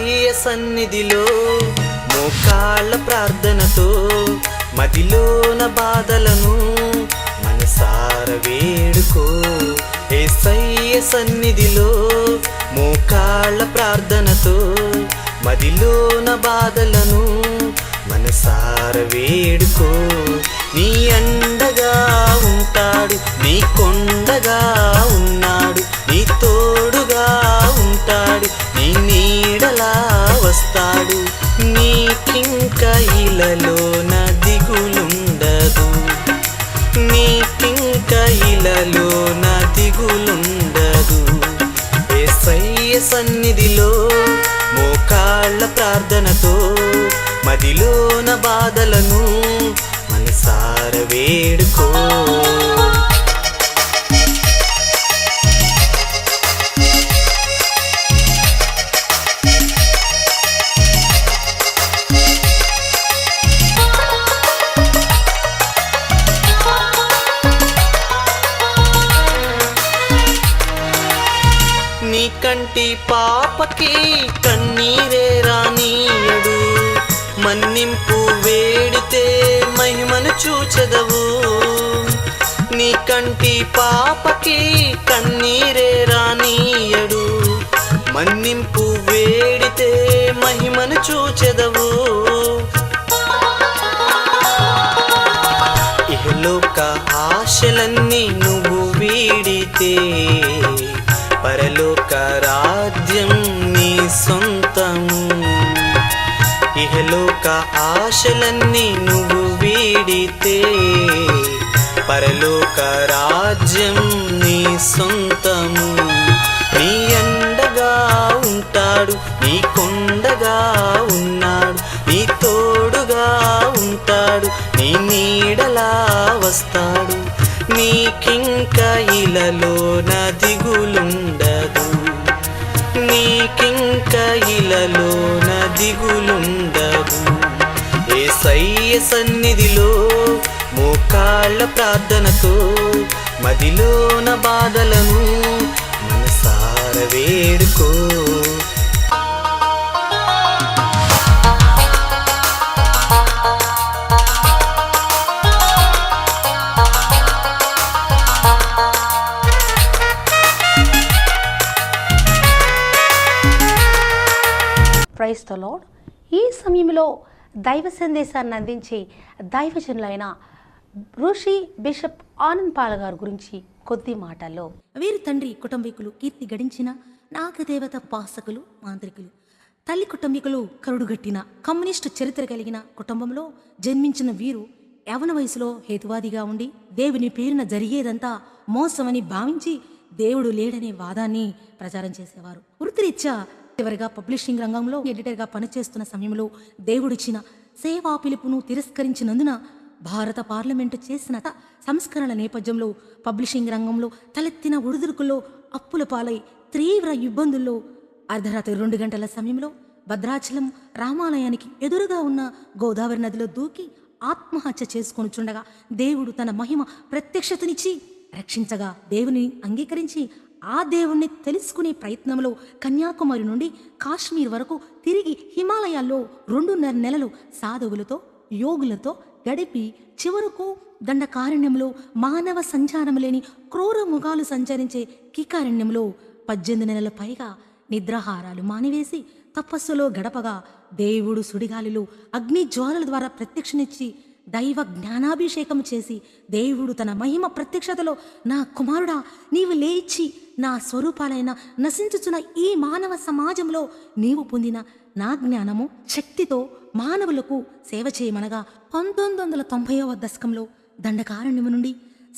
యేసయ్య సన్నిధిలో మోకాళ్ళ ప్రార్థనతో మదిలోన బాధలను మనసార వేడుకో. యేసయ్య సన్నిధిలో మోకాళ్ళ ప్రార్థనతో మదిలోన బాధలను మనసార వేడుకో. నీ అండగా ఉంటాడు, నీ కొండగా ఉన్నాడు, నీ తోడుగా ఉంటాడు, నీ నీడలా వస్తాడు. నీకింక ఇలలోన దిగులుండదు, నీకింక ఇలలోన దిగులుండదు. యేసయ్య సన్నిధిలో మోకాళ్ళ ప్రార్థనతో మదిలోన బాధలను మనసార వేడుకో. నీ కంటి పాపకి కన్నీరే రానీయడు, మన్నింపు వేడితే మహిమను చూచెదవు. నీ కంటి పాపకి కన్నీరే రానీయడు, మన్నింపు వేడితే మహిమను చూచెదవు. ఇహలోక ఆశలన్నీ నువ్వు వీడితే పరలోక రాజ్యం నీ సొంతము. ఇహలోక ఆశలన్నీ నువ్వు వీడితే పరలోక రాజ్యం నీ సొంతము. నీ అండగా ఉంటాడు, నీ కొండగా ఉన్నాడు, నీ తోడుగా ఉంటాడు, నీ నీడలా వస్తాడు. నీకింక ఇలలోన దిగులుండదు, నీకింక ఇలలోన దిగులుండదు. యేసయ్య సన్నిధిలో మోకాళ్ళ ప్రార్థనతో మదిలోన బాధలను మనసార వేడుకో. Praise the lord. ఈ సమయంలో దైవ సందేశాన్ని అందించే దైవజనులైన ఋషి బిషప్ ఆనంద్ పాల్ గారి గురించి కొద్ది మాటల్లో. వీరి తండ్రి కుటుంబీకులు కీర్తి గడించిన నాగదేవత పాసకులు, మాంత్రికులు. తల్లి కుటుంబీకులు కరుడుగట్టిన కమ్యూనిస్టు చరిత్ర కలిగిన కుటుంబంలో జన్మించిన వీరు యవన వయసులో హేతువాదిగా ఉండి దేవుని పేరున జరిగేదంతా మోసమని భావించి దేవుడు లేడనే వాదాన్ని ప్రచారం చేసేవారు. వృత్తిరీత్యా చివరిగా పబ్లిషింగ్ రంగంలో ఎడిటర్గా పనిచేస్తున్న సమయంలో దేవుడిచ్చిన సేవా పిలుపును తిరస్కరించినందున భారత పార్లమెంటు చేసిన సంస్కరణల నేపథ్యంలో పబ్లిషింగ్ రంగంలో తలెత్తిన ఒడిదుడుకుల్లో అప్పుల పాలై తీవ్ర ఇబ్బందుల్లో అర్ధరాత్రి 2 గంటల సమయంలో భద్రాచలం రామాలయానికి ఎదురుగా ఉన్న గోదావరి నదిలో దూకి ఆత్మహత్య చేసుకొనుచుండగా దేవుడు తన మహిమ ప్రత్యక్షతనిచ్చి రక్షించగా దేవుని అంగీకరించి ఆ దేవుణ్ణి తెలుసుకునే ప్రయత్నంలో కన్యాకుమారి నుండి కాశ్మీర్ వరకు తిరిగి హిమాలయాల్లో 2.5 నెలలు సాధువులతో యోగులతో గడిపి చివరకు దండకారణ్యంలో మానవ సంచారం లేని క్రూర మృగాలు సంచరించే కీకారణ్యంలో 18 నెలల పైగా నిద్రాహారాలు మానివేసి తపస్సులో గడపగా దేవుడు సుడిగాలిలో అగ్ని జ్వాలల ద్వారా ప్రత్యక్షనిచ్చి దైవ జ్ఞానాభిషేకం చేసి దేవుడు తన మహిమ ప్రత్యక్షతలో, నా కుమారుడా నీవు లేచి నా స్వరూపాలైన నశించుచున్న ఈ మానవ సమాజంలో నీవు పొందిన నా జ్ఞానము శక్తితో మానవులకు సేవ చేయమనగా 1990వ దశకంలో దండకారణ్యము నుండి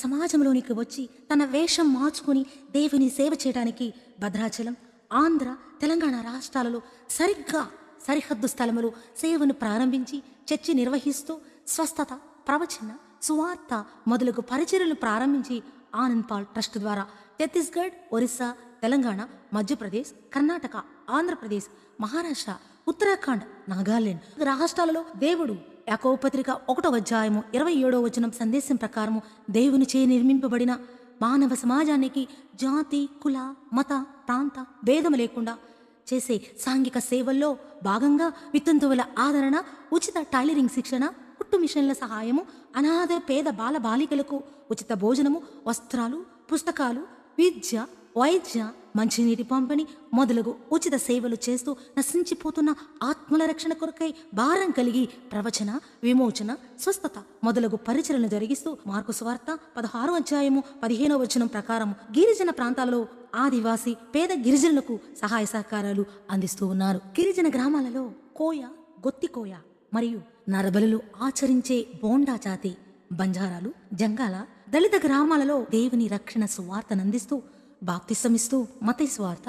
సమాజంలోనికి వచ్చి తన వేషం మార్చుకుని దేవుని సేవ చేయడానికి భద్రాచలం, ఆంధ్ర, తెలంగాణ రాష్ట్రాలలో సరిగ్గా సరిహద్దు స్థలములు సేవను ప్రారంభించి చర్చి నిర్వహిస్తూ స్వస్థత, ప్రవచన, సువార్త మొదలగు పరిచర్యలు ప్రారంభించి ఆనంద్ పాల్ ట్రస్ట్ ద్వారా ఛత్తీస్గఢ్, ఒరిస్సా, తెలంగాణ, మధ్యప్రదేశ్, కర్ణాటక, ఆంధ్రప్రదేశ్, మహారాష్ట్ర, ఉత్తరాఖండ్, నాగాలాండ్ రాష్ట్రాలలో దేవుడు యాకోబు పత్రిక 1వ అధ్యాయము 27వ వచనం సందేశం ప్రకారము దేవుని చే నిర్మింపబడిన మానవ సమాజానికి జాతి, కుల, మత, ప్రాంత భేదము లేకుండా చేసే సాంఘిక సేవల్లో భాగంగా వితంతువుల ఆదరణ, ఉచిత టైలరింగ్ శిక్షణ, కుట్టు మిషన్ల సహాయము, అనాథ పేద బాల బాలికలకు ఉచిత భోజనము, వస్త్రాలు, పుస్తకాలు, విద్య, వైద్య, మంచినీటి పంపిణీ మొదలగు ఉచిత సేవలు చేస్తూ నశించిపోతున్న ఆత్మల రక్షణ కొరకై భారం కలిగి ప్రవచన, విమోచన, స్వస్థత మొదలగు పరిచయలను జరిగిస్తూ మార్కు సువార్త 16:15 ప్రకారం గిరిజన ప్రాంతాలలో ఆదివాసి పేద గిరిజనులకు సహాయ సహకారాలు అందిస్తూ ఉన్నారు. గిరిజన గ్రామాలలో కోయ, గొత్తికోయ మరియు నరబలులు ఆచరించే బోండా జాతి బంజారాలు, జంగాల, దళిత గ్రామాలలో దేవుని రక్షణ సువార్తనందిస్తూ బాప్తిసమిస్తూ మత్తయి సువార్త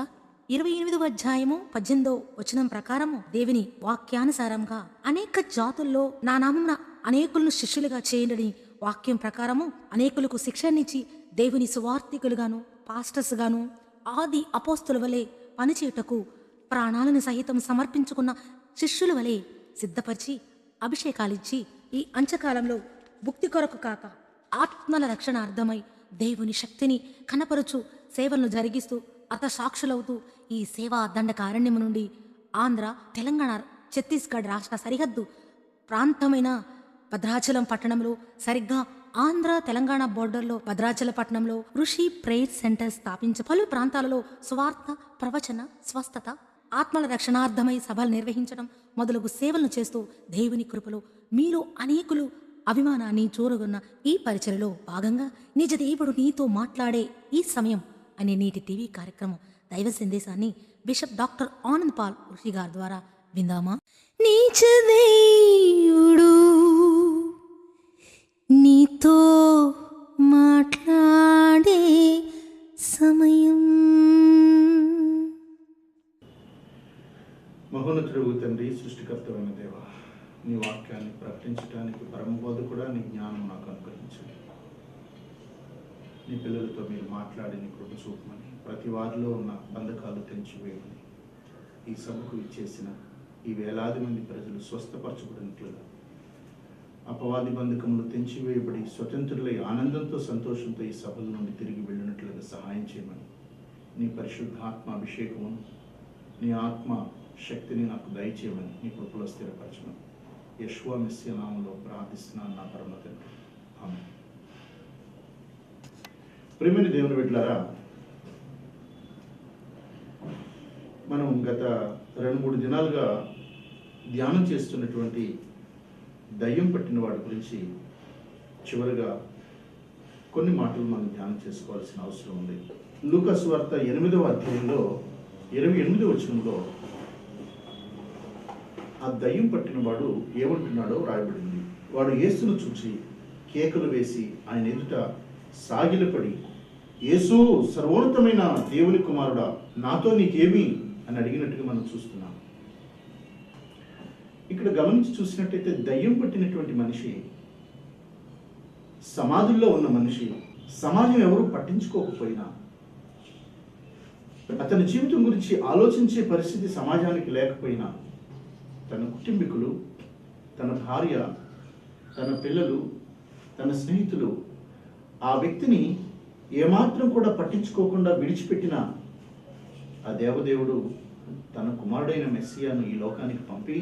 28:18 ప్రకారము దేవుని వాక్యానుసారంగా అనేక జాతుల్లో నా నామమున అనేకులను శిష్యులుగా చేయండి వాక్యం ప్రకారము అనేకులకు శిక్షణనిచ్చి దేవుని సువార్థికులుగాను, పాస్టర్స్ గాను, ఆది అపోస్తుల వలె పనిచేయుటకు ప్రాణాలను సహితం సమర్పించుకున్న శిష్యుల వలె సిద్ధపరిచి అభిషేకాలిచ్చి ఈ అంచకాలంలో భుక్తి కొరకు కాక ఆత్మల రక్షణ అర్థమై దేవుని శక్తిని కనపరుచు సేవలను జరిగిస్తూ సాక్షులవుతూ ఈ సేవా దండకారణ్యము నుండి ఆంధ్ర, తెలంగాణ, ఛత్తీస్గఢ్ రాష్ట్ర సరిహద్దు ప్రాంతమైన భద్రాచలం పట్టణంలో, సరిగ్గా ఆంధ్ర తెలంగాణ బోర్డర్లో భద్రాచల పట్టణంలో ఋషి ప్రేయర్ సెంటర్ స్థాపించి పలు ప్రాంతాలలో సువార్త, ప్రవచన, స్వస్థత, ఆత్మల రక్షణార్థమై సభలు నిర్వహించడం మొదలగు సేవలను చేస్తూ దేవుని కృపలో మీరు అనేకులు అభిమానాన్ని చూరగొన్న ఈ పరిచయలో భాగంగా నిజ దేవుడు నీతో మాట్లాడే ఈ సమయం అనే నేటి టీవీ కార్యక్రమం దైవ సందేశాన్ని బిషప్ డాక్టర్ ఆనంద్ పాల్ ఋషి గారి ద్వారా విందామా? నిజ దేవుడు నీతో మాట్లాడే సమయం. మహోన్నతుడు తండ్రి, సృష్టికర్తమైన దేవ, నీ వాక్యాన్ని ప్రకటించడానికి పరమబోధ కూడా నీ జ్ఞానం నాకు అనుగ్రహించండి. నీ పిల్లలతో మీరు మాట్లాడి నీ కృప చూపమని, ప్రతి వారిలో ఉన్న బంధకాలు తెంచివేయమని, ఈ సభకు ఇచ్చేసిన ఈ వేలాది మంది ప్రజలు స్వస్థపరచబడినట్లుగా అపవాది బంధకములు తెంచివేయబడి స్వతంత్రులై ఆనందంతో, సంతోషంతో ఈ సభల నుండి తిరిగి వెళ్ళినట్లుగా సహాయం చేయమని, నీ పరిశుద్ధాత్మ అభిషేకమును, నీ ఆత్మ శక్తిని నాకు దయచేయమని నీ కృపలో స్థిరపరచమని యెషువా మెస్సియా నామములో ప్రార్థిస్తున్నాను నా పరమ తండ్రి. ఆమేన్. ప్రియమైన దేవుని బిడ్డలారా, మనం గత 2-3 దినాలుగా ధ్యానం చేస్తున్నటువంటి దయ్యం పట్టిన వాడి గురించి చివరిగా కొన్ని మాటలు మనం ధ్యానం చేసుకోవాల్సిన అవసరం ఉంది. లూకా సువార్త 8వ అధ్యాయంలో 28వ వచనంలో ఆ దయ్యం పట్టిన వాడు ఏమంటున్నాడో రాయబడింది. వాడు యేసును చూచి కేకలు వేసి ఆయన ఎదుట సాగిలపడి, యేసు, సర్వోన్నతమైన దేవుని కుమారుడా, నాతో నీకేమి అని అడిగినట్టుగా మనం చూస్తున్నాం. ఇక్కడ గమనించి చూసినట్టయితే దయ్యం పట్టినటువంటి మనిషి, సమాధుల్లో ఉన్న మనిషి, సమాజం ఎవరు పట్టించుకోకపోయినా, అతని జీవితం గురించి ఆలోచించే పరిస్థితి సమాజానికి లేకపోయినా, తన కుటుంబీకులు, తన భార్య, తన పిల్లలు, తన స్నేహితులు ఆ వ్యక్తిని ఏమాత్రం కూడా పట్టించుకోకుండా విడిచిపెట్టిన ఆ దేవదేవుడు తన కుమారుడైన మెస్సియాను ఈ లోకానికి పంపి,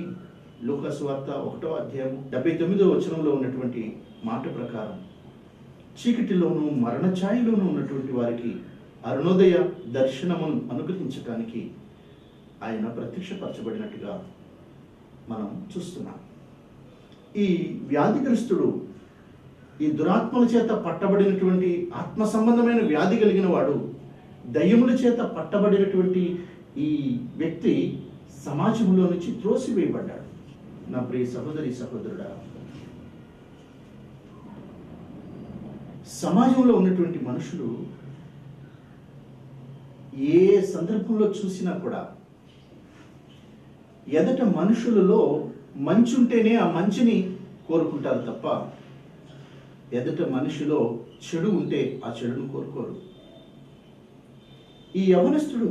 లూకా సువార్త 1వ అధ్యాయం 79వ వచనంలో ఉన్నటువంటి మాట ప్రకారం చీకటిలోనూ మరణ ఛాయలోనూ ఉన్నటువంటి వారికి అరుణోదయ దర్శనమును అనుగ్రహించడానికి ఆయన ప్రత్యక్షపరచబడినట్టుగా మనం చూస్తున్నాం. ఈ వ్యాధిగ్రస్తుడు, ఈ దురాత్మల చేత పట్టబడినటువంటి ఆత్మ సంబంధమైన వ్యాధి కలిగిన వాడు, దయ్యముల చేత పట్టబడినటువంటి ఈ వ్యక్తి సమాజంలో నుంచి త్రోసివేయబడ్డాడు. నా ప్రియ సహోదరి సహోదరుడా, సమాజంలో ఉన్నటువంటి మనుషులు ఏ సందర్భంలో చూసినా కూడా ఎదట మనుషులలో మంచి ఉంటేనే ఆ మంచిని కోరుకుంటారు తప్ప, ఎదట మనిషిలో చెడు ఉంటే ఆ చెడును కోరుకోరు. ఈ యవనస్తుడు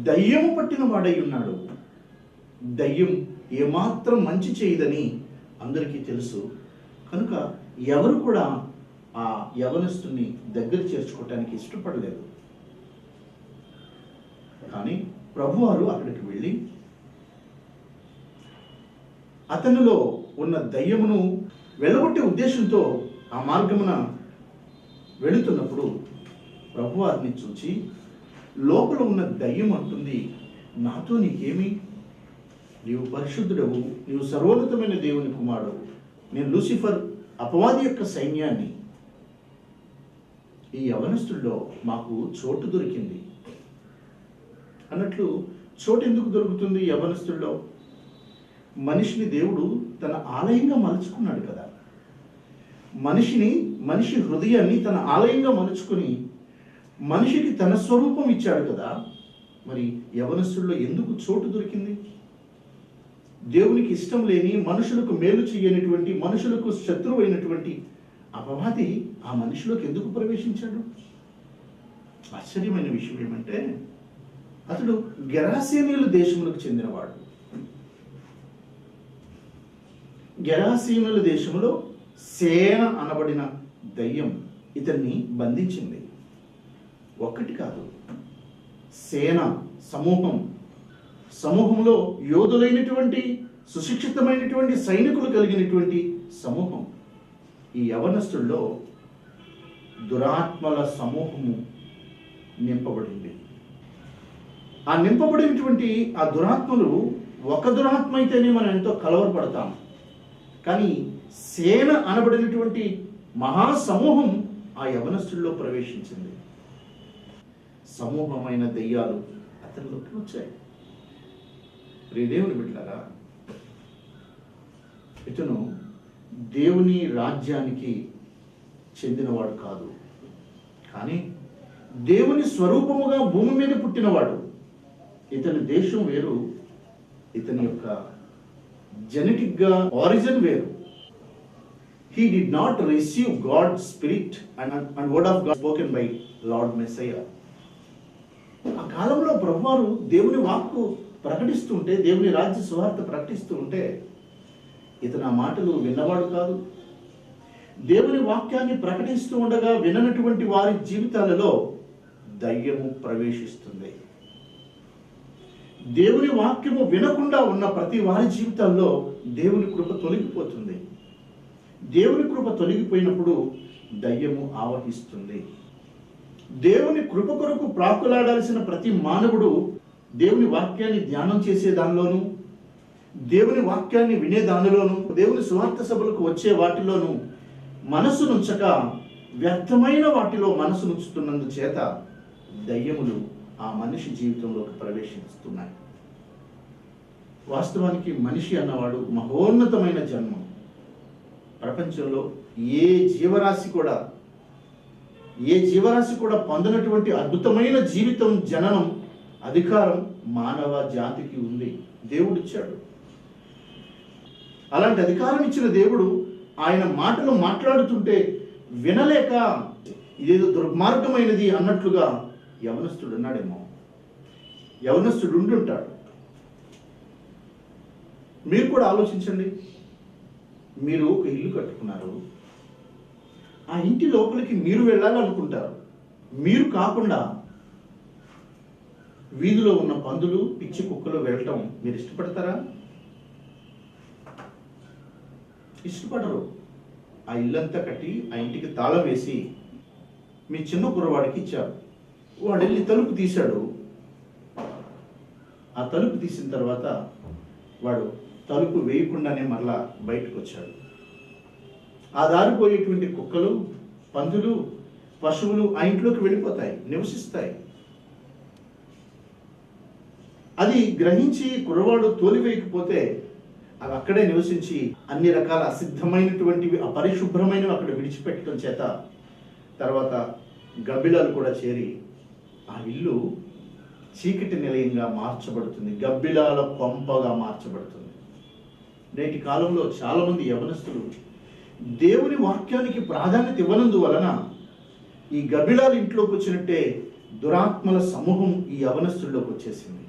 దయ్యము పట్టిన వాడై ఉన్నాడు. దయ్యం ఏమాత్రం మంచి చేయదని అందరికీ తెలుసు. కనుక ఎవరు కూడా ఆ యవనస్తుని దగ్గర చేర్చుకోవటానికి ఇష్టపడలేదు. కానీ ప్రభువారు అక్కడికి వెళ్ళి అతనిలో ఉన్న దయ్యమును వెళ్ళగొట్టే ఉద్దేశంతో ఆ మార్గమున వెళుతున్నప్పుడు ప్రభువారిని చూచి లోపల ఉన్న దయ్యం అంటుంది, నాతో నీకేమి? నీవు పరిశుద్ధుడవు, నీవు సర్వోన్నతమైన దేవుని కుమారుడు, నేను లూసిఫర్ అపవాది యొక్క సైన్యాన్ని. ఈ యవనస్తుల్లో మాకు చోటు దొరికింది అన్నట్లు. చోటు ఎందుకు దొరుకుతుంది యవనస్తుల్లో? మనిషిని దేవుడు తన ఆలయంగా మలుచుకున్నాడు కదా. మనిషి హృదయాన్ని తన ఆలయంగా మలుచుకుని మనిషికి తన స్వరూపం ఇచ్చాడు కదా. మరి యవనస్తుల్లో ఎందుకు చోటు దొరికింది? దేవునికి ఇష్టం లేని, మనుషులకు మేలు చేయనటువంటి, మనుషులకు శత్రువు అయినటువంటి అపవాది ఆ మనిషిలోకి ఎందుకు ప్రవేశించాడు? ఆశ్చర్యమైన విషయం ఏమంటే, అతడు గెరాసేనీయుల దేశములకు చెందినవాడు. గెరాసేనీయుల దేశంలో సేన అనబడిన దయ్యం ఇతన్ని బంధించింది. ఒక్కటి కాదు, సేన, సమూహంలో యోధులైనటువంటి, సుశిక్షితమైనటువంటి సైనికులు కలిగినటువంటి సమూహం. ఈ యవనస్తుల్లో దురాత్మల సమూహము నింపబడింది. ఆ నింపబడినటువంటి ఆ దురాత్మలు, ఒక దురాత్మ అయితేనే మనం ఎంతో కలవరపడతాం, కానీ సేన అనబడినటువంటి మహాసమూహం ఆ యవనస్తుల్లో ప్రవేశించింది. సమూహమైన దెయ్యాలు అతనిలోకి వచ్చాయి. ప్రియదేవుని బిడ్డలారా, ఇతను దేవుని రాజ్యానికి చెందినవాడు కాదు, కానీ దేవుని స్వరూపముగా భూమి మీద పుట్టినవాడు. ఇతని దేశం వేరు, ఇతని యొక్క జెనెటిక్గా ఆరిజిన్ వేరు. He did not receive God's spirit and word of God spoken by Lord Messiah. ఆ కాలంలో ప్రభువారు దేవుని వాక్కు ప్రకటిస్తుంటే, దేవుని రాజ్య సువార్త ప్రకటిస్తూ ఉంటే ఇతను ఆ మాటలు విన్నవాడు కాదు. దేవుని వాక్యాన్ని ప్రకటిస్తూ ఉండగా విననటువంటి వారి జీవితాలలో దయ్యము ప్రవేశిస్తుంది. దేవుని వాక్యము వినకుండా ఉన్న ప్రతి వారి జీవితాల్లో దేవుని కృప తొలగిపోతుంది. దేవుని కృప తొలగిపోయినప్పుడు దయ్యము ఆవహిస్తుంది. దేవుని కృప కొరకు ప్రాకులాడాల్సిన ప్రతి మానవుడు దేవుని వాక్యాన్ని ధ్యానం చేసే దానిలోను, దేవుని వాక్యాన్ని వినే దానిలోను, దేవుని సువార్త సభలకు వచ్చే వాటిలోను మనసు నుంచక వ్యర్థమైన వాటిలో మనసు నుంచుతున్నందు చేత దయ్యములు ఆ మనిషి జీవితంలోకి ప్రవేశిస్తున్నాయి. వాస్తవానికి మనిషి అన్నవాడు మహోన్నతమైన జన్మం. ప్రపంచంలో ఏ జీవరాశి కూడా పొందనటువంటి అద్భుతమైన జీవితం, జననం, అధికారం మానవ జాతికి ఉంది. దేవుడిచ్చాడు. అలాంటి అధికారం ఇచ్చిన దేవుడు ఆయన మాటలు మాట్లాడుతుంటే వినలేక ఇదేదో దుర్మార్గమైనది అన్నట్లుగా యవనస్తుడు ఉన్నాడేమో, యవనస్తుడు ఉండుంటాడు. మీరు కూడా ఆలోచించండి. మీరు ఒక ఇల్లు కట్టుకున్నారు, ఆ ఇంటి లోపలికి మీరు వెళ్ళాలనుకుంటారు. మీరు కాకుండా వీధిలో ఉన్న పందులు, పిచ్చి కుక్కలు వెళ్ళటం మీరు ఇష్టపడతారా? ఇష్టపడరు. ఆ ఇల్లంతా కట్టి ఆ ఇంటికి తాళం వేసి మీ చిన్న కుర్రవాడికి ఇచ్చారు. వాడు వెళ్ళి తలుపు తీశాడు. ఆ తలుపు తీసిన తర్వాత వాడు తలుపు వేయకుండానే మరలా బయటకు వచ్చాడు. ఆ దారిపోయేటువంటి కుక్కలు, పందులు, పశువులు ఆ ఇంట్లోకి వెళ్ళిపోతాయి, నివసిస్తాయి. అది గ్రహించి కుర్రవాడు తోలివేయకపోతే అవి అక్కడే నివసించి అన్ని రకాల అసిద్ధమైనటువంటివి, అపరిశుభ్రమైనవి అక్కడ విడిచిపెట్టడం చేత తర్వాత గబ్బిలాలు కూడా చేరి ఆ ఇల్లు చీకటి నిలయంగా మార్చబడుతుంది, గబ్బిలాల కొంపగా మార్చబడుతుంది. నేటి కాలంలో చాలామంది యవనస్తులు దేవుని వాక్యానికి ప్రాధాన్యత ఇవ్వనందువలన ఈ గబ్బిలాల ఇంట్లోకి వచ్చినట్టే దురాత్మల సమూహం ఈ యవనస్తుల్లోకి వచ్చేసింది.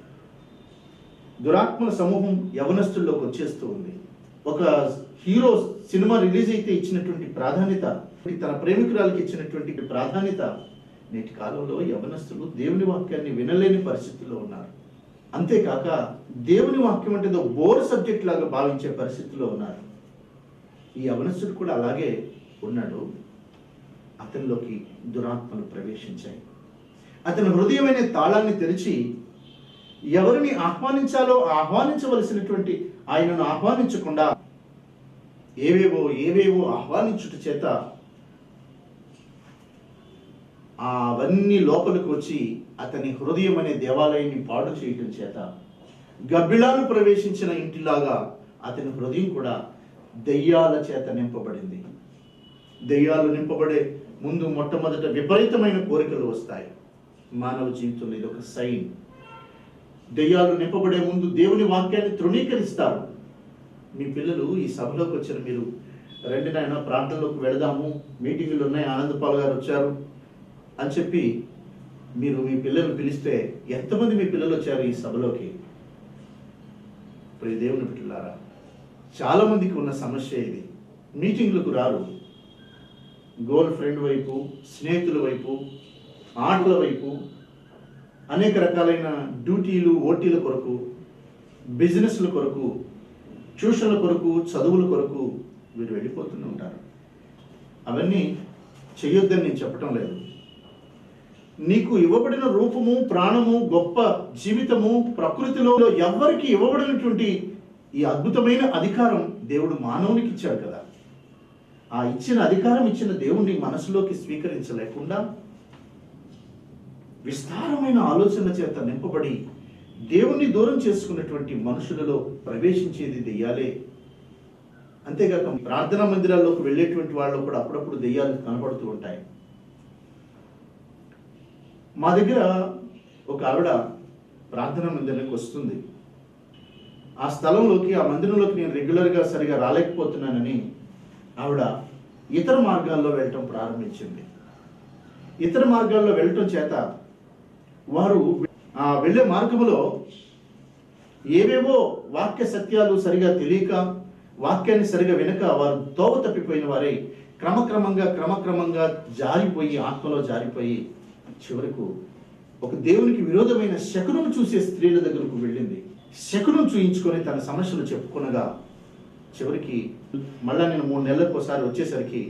దురాత్మల సమూహం యవనస్తుల్లోకి వచ్చేస్తూ ఉంది. ఒక హీరో సినిమా రిలీజ్ అయితే ఇచ్చినటువంటి ప్రాధాన్యత, తన ప్రేమికురాలకి ఇచ్చినటువంటి ప్రాధాన్యత నేటి కాలంలో యవనస్తులు దేవుని వాక్యాన్ని వినలేని పరిస్థితుల్లో ఉన్నారు. అంతేకాక దేవుని వాక్యం అంటే ఏదో బోర్ సబ్జెక్ట్ లాగా భావించే పరిస్థితిలో ఉన్నారు. ఈ యవనస్తుడు కూడా అలాగే ఉన్నాడు. అతనిలోకి దురాత్మలు ప్రవేశించాయి. అతని హృదయం అనే తాళాన్ని తెరిచి ఎవరిని ఆహ్వానించాలో ఆహ్వానించవలసినటువంటి ఆయనను ఆహ్వానించకుండా ఏవేవో ఆహ్వానించుట చేత అవన్నీ లోపలికి వచ్చి అతని హృదయం అనే దేవాలయాన్ని పాడు చేయటం చేత గబ్బిలాలు ప్రవేశించిన ఇంటిలాగా అతని హృదయం కూడా దయ్యాల చేత నింపబడింది. దయ్యాలు నింపబడే ముందు మొట్టమొదట విపరీతమైన కోరికలు వస్తాయి. మానవ జీవితంలో ఇది ఒక సైన్. దయ్యాలు నింపబడే ముందు దేవుని వాక్యాన్ని తృణీకరిస్తారు. మీ పిల్లలు ఈ సభలోకి వచ్చిన మీరు రండి నాయన ప్రార్థనలోకి వెళదాము, మీటింగులు ఉన్నాయి, ఆనందపాల్ గారు వచ్చారు అని చెప్పి మీరు మీ పిల్లలు పిలిస్తే ఎంతమంది మీ పిల్లలు వచ్చారు ఈ సభలోకి? ప్రియ దేవుని బిడ్డలారా, చాలా మందికి ఉన్న సమస్య ఇది. మీటింగ్లకు రారు. గర్ల్ ఫ్రెండ్ వైపు, స్నేహితుల వైపు, ఆటల వైపు, అనేక రకాలైన డ్యూటీలు ఓటీల కొరకు, బిజినెస్ల కొరకు, ట్యూషన్ల కొరకు, చదువుల కొరకు వీరు వెళ్ళిపోతూనే ఉంటారు. అవన్నీ చేయొద్దని నేను చెప్పటం లేదు. నీకు ఇవ్వబడిన రూపము, ప్రాణము, గొప్ప జీవితము ప్రకృతిలో ఎవ్వరికి ఇవ్వబడినటువంటి ఈ అద్భుతమైన అధికారం దేవుడు మానవునికి ఇచ్చాడు కదా. ఆ ఇచ్చిన అధికారం ఇచ్చిన దేవుణ్ణి మనసులోకి స్వీకరించలేకుండా విస్తారమైన ఆలోచన చేత నింపబడి దేవుణ్ణి దూరం చేసుకున్నటువంటి మనుషులలో ప్రవేశించేది దెయ్యాలే. అంతేగాక ప్రార్థనా మందిరాల్లోకి వెళ్ళేటువంటి వాళ్ళు కూడా అప్పుడప్పుడు దెయ్యాలు కనబడుతూ ఉంటాయి. మా దగ్గర ఒక ఆవిడ ప్రార్థనా మందిరానికి వస్తుంది. ఆ స్థలంలోకి, ఆ మందిరంలోకి నేను రెగ్యులర్గా సరిగా రాలేకపోతున్నానని ఆవిడ ఇతర మార్గాల్లో వెళ్ళటం ప్రారంభించింది. ఇతర మార్గాల్లో వెళ్ళటం చేత వారు వెళ్ళే మార్గంలో ఏవేవో వాక్య సత్యాలు సరిగా తెలియక, వాక్యాన్ని సరిగా వినక వారు తోవ తప్పిపోయిన వారై క్రమక్రమంగా జారిపోయి, ఆత్మలో జారిపోయి చివరకు ఒక దేవునికి విరోధమైన శకునం చూసే స్త్రీల దగ్గరకు వెళ్ళింది. శకునం చూయించుకొని తన సమస్యలు చెప్పుకొనగా చివరికి మళ్ళా నేను 3 నెలలకు ఒకసారి వచ్చేసరికి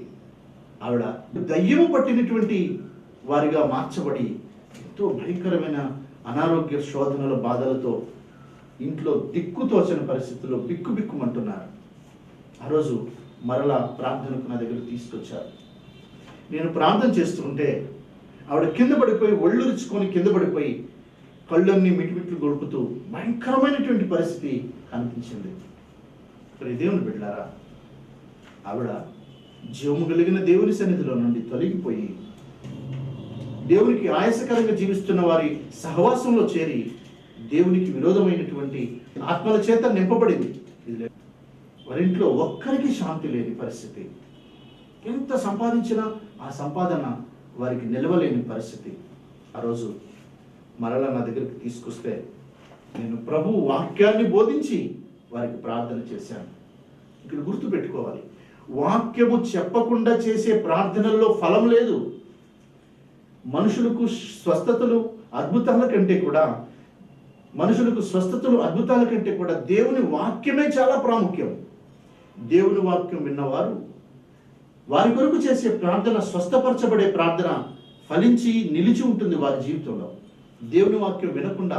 ఆవిడ దయ్యము పట్టినటువంటి వారిగా మార్చబడి ఎంతో భయంకరమైన అనారోగ్య శోధనల బాధలతో ఇంట్లో దిక్కుతోచని పరిస్థితుల్లో బిక్కుమంటున్నారు. ఆ రోజు మరలా ప్రార్థనకు నా దగ్గర తీసుకొచ్చారు. నేను ప్రార్థన చేస్తుంటే ఆవిడ కింద పడిపోయి, ఒళ్ళు రుచుకొని కింద పడిపోయి కళ్ళన్నీ మిటిమిట్లు గొడుపుతూ భయంకరమైనటువంటి పరిస్థితి కనిపించింది. మరి దేవుని బిడ్డలారా, ఆవిడ జీవము కలిగిన దేవుని సన్నిధిలో నుండి తొలగిపోయి దేవునికి ఆయాసకరంగా జీవిస్తున్న వారి సహవాసంలో చేరి దేవునికి విరోధమైనటువంటి ఆత్మల చేత నింపబడింది. వారింట్లో ఒక్కరికి శాంతి లేని పరిస్థితి. ఎంత సంపాదించినా ఆ సంపాదన వారికి నిలవలేని పరిస్థితి. ఆ రోజు మరలా నా దగ్గరికి తీసుకొస్తే నేను ప్రభు వాక్యాన్ని బోధించి వారికి ప్రార్థన చేశాను. ఇక్కడ గుర్తుపెట్టుకోవాలి, వాక్యము చెప్పకుండా చేసే ప్రార్థనల్లో ఫలం లేదు. మనుషులకు స్వస్థతలు అద్భుతాల కంటే కూడా దేవుని వాక్యమే చాలా ప్రాముఖ్యం. దేవుని వాక్యం విన్నవారు వారి కొరకు చేసే ప్రార్థన, స్వస్థపరచబడే ప్రార్థన ఫలించి నిలిచి ఉంటుంది వారి జీవితంలో. దేవుని వాక్యం వినకుండా